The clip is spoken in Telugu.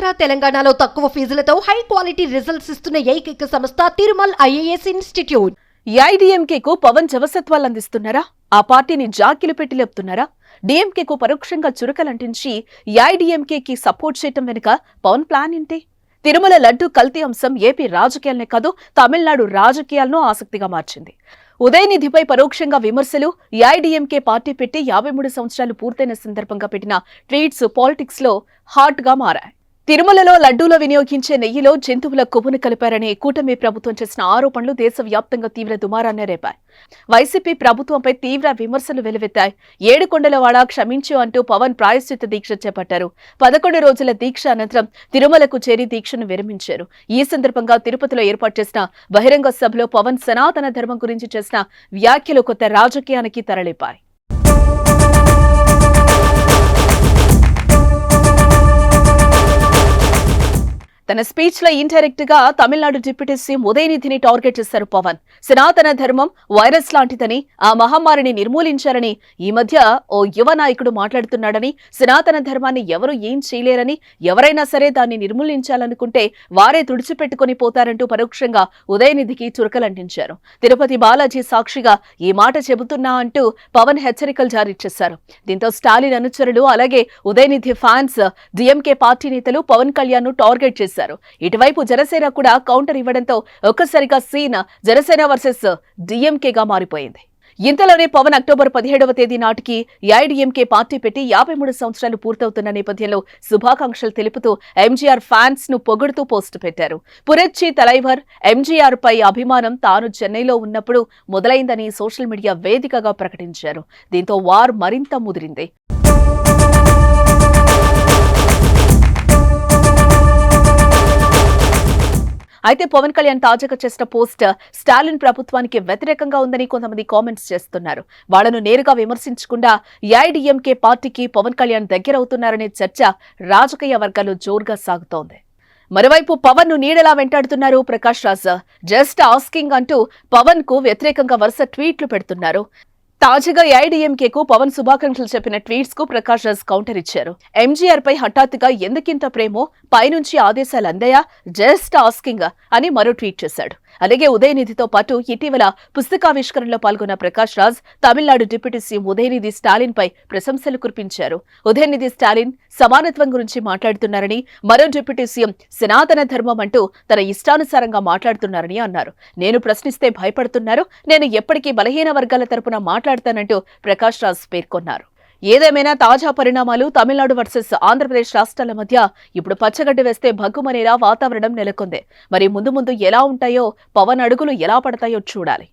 ఆంధ్ర తెలంగాణలో తక్కువ ఫీజులతో హై క్వాలిటీ రిజల్ట్స్ ఇస్తున్న ఏకైక సంస్థ తిరుమల్ ఐఏఎస్ ఇన్స్టిట్యూట్. ఏఐడీఎంకేకు పవన్ జవసత్వాలు అందిస్తున్నారా? ఆ పార్టీని జాకిలు పెట్టి లేపుతున్నారా? డీఎంకేకు పరోక్షంగా చురకలంటించి ఏఐడీఎంకేకి సపోర్ట్ చేయటం వెనుక పవన్ ప్లాన్ ఏంటి? తిరుమల లడ్డు కల్తీ అంశం ఏపీ రాజకీయాలనే కాదు, తమిళనాడు రాజకీయాలను ఆసక్తిగా మార్చింది. ఉదయనిధిపై పరోక్షంగా విమర్శలు, ఏఐడీఎంకే పార్టీ పెట్టి 53 సంవత్సరాలు పూర్తయిన సందర్భంగా పెట్టిన ట్వీట్స్ పాలిటిక్స్ లో హాట్ గా మారాయి. తిరుమలలో లడ్డూలో వినియోగించే నెయ్యిలో జంతువుల కొవ్వును కలిపారని కూటమి ప్రభుత్వం చేసిన ఆరోపణలు దేశవ్యాప్తంగా తీవ్ర దుమారాన్ని రేపాయి. వైసీపీ ప్రభుత్వంపై తీవ్ర విమర్శలు వెలువెత్తాయి. ఏడుకొండలవాడ క్షమించు అంటూ పవన్ ప్రాయశ్చిత్త దీక్ష చేపట్టారు. 11 రోజుల దీక్ష అనంతరం తిరుమలకు చేరి దీక్షను విరమించారు. ఈ సందర్భంగా తిరుపతిలో ఏర్పాటు చేసిన బహిరంగ సభలో పవన్ సనాతన ధర్మం గురించి చేసిన వ్యాఖ్యలు కొత్త రాజకీయానికి తెరలేపాయి. తన స్పీచ్ లో ఇండైరెక్ట్ గా తమిళనాడు డిప్యూటీ సీఎం ఉదయనిధిని టార్గెట్ చేశారు పవన్. సనాతన ధర్మం వైరస్ లాంటిదని, ఆ మహమ్మారిని నిర్మూలించారని ఈ మధ్య ఓ యువ నాయకుడు మాట్లాడుతున్నాడని, సనాతన ధర్మాన్ని ఎవరు ఏం చేయలేరని, ఎవరైనా సరే దాన్ని నిర్మూలించాలనుకుంటే వారే తుడిచిపెట్టుకుని పోతారంటూ పరోక్షంగా ఉదయనిధికి చురకలంటించారు. తిరుపతి బాలాజీ సాక్షిగా ఈ మాట చెబుతున్నా అంటూ పవన్ హెచ్చరికలు జారీ చేశారు. దీంతో స్టాలిన్ అనుచరులు అలాగే ఉదయనిధి ఫ్యాన్స్, డీఎంకే పార్టీ నేతలు పవన్ కళ్యాణ్ ను టార్గెట్ చేశారు. ఇటువైపు జనసేన కూడా కౌంటర్ ఇవ్వడంతో ఒక్కసారిగా సీన్ జనసేన వర్సెస్ డీఎంకేగా మారిపోయింది. ఇంతలోనే పవన్ అక్టోబర్ 17వ తేదీ నాటికి ఏఐడీఎంకే పార్టీ పెట్టి 53 సంవత్సరాలు పూర్తవుతున్న నేపథ్యంలో శుభాకాంక్షలు తెలుపుతూ ఎంజీఆర్ ఫ్యాన్స్ ను పొగుడుతూ పోస్టు పెట్టారు. పురచ్చి తలైవర్ ఎంజీఆర్ పై అభిమానం తాను చెన్నైలో ఉన్నప్పుడు మొదలైందని సోషల్ మీడియా వేదికగా ప్రకటించారు. దీంతో వార్ మరింత ముదిరింది. అయితే పవన్ కళ్యాణ్ తాజాగా చేసిన పోస్ట్ స్టాలిన్ ప్రభుత్వానికి వ్యతిరేకంగా ఉందని కొంతమంది కామెంట్స్ చేస్తున్నారు. వాళ్లను నేరుగా విమర్శించకుండా ఏఐడీఎంకే పార్టీకి పవన్ కళ్యాణ్ దగ్గరవుతున్నారనే చర్చ రాజకీయ వర్గాల్లో జోరుగా సాగుతోంది. మరోవైపు పవన్ ను నీడలా వెంటాడుతున్నారు ప్రకాష్ రాజ్. జస్ట్ ఆస్కింగ్ అంటూ పవన్ కు వ్యతిరేకంగా వరుస ట్వీట్లు పెడుతున్నారు. తాజాగా ఏఐడీఎంకేకు పవన్ శుభాకాంక్షలు చెప్పిన ట్వీట్స్ కు ప్రకాష్ రాజ్ కౌంటర్ ఇచ్చారు. ఎంజీఆర్ పై హఠాత్తుగా ఎందుకింత ప్రేమో, పైనుంచి ఆదేశాలు అందాయా, జస్ట్ ఆస్కింగ్ అని మరో ట్వీట్ చేశాడు. అలాగే ఉదయనిధితో పాటు ఇటీవల పుస్తకావిష్కరణలో పాల్గొన్న ప్రకాష్ రాజ్ తమిళనాడు డిప్యూటీ సీఎం ఉదయనిధి స్టాలిన్ పై ప్రశంసలు కురిపించారు. ఉదయనిధి స్టాలిన్ సమానత్వం గురించి మాట్లాడుతున్నారని, మరో డిప్యూటీ సీఎం సనాతన ధర్మం అంటూ తన ఇష్టానుసారంగా మాట్లాడుతున్నారని అన్నారు. నేను ప్రశ్నిస్తే భయపడుతున్నారు, నేను ఎప్పటికీ బలహీన వర్గాల తరపున మాట్లాడతానంటూ ప్రకాష్ రాజ్ పేర్కొన్నారు. ఏదేమైనా తాజా పరిణామాలు తమిళనాడు వర్సెస్ ఆంధ్రప్రదేశ్ రాష్ట్రాల మధ్య ఇప్పుడు పచ్చగడ్డి వేస్తే భగ్గుమనేలా వాతావరణం నెలకొంది. మరి ముందు ముందు ఎలా ఉంటాయో, పవన్ అడుగులు ఎలా పడతాయో చూడాలి.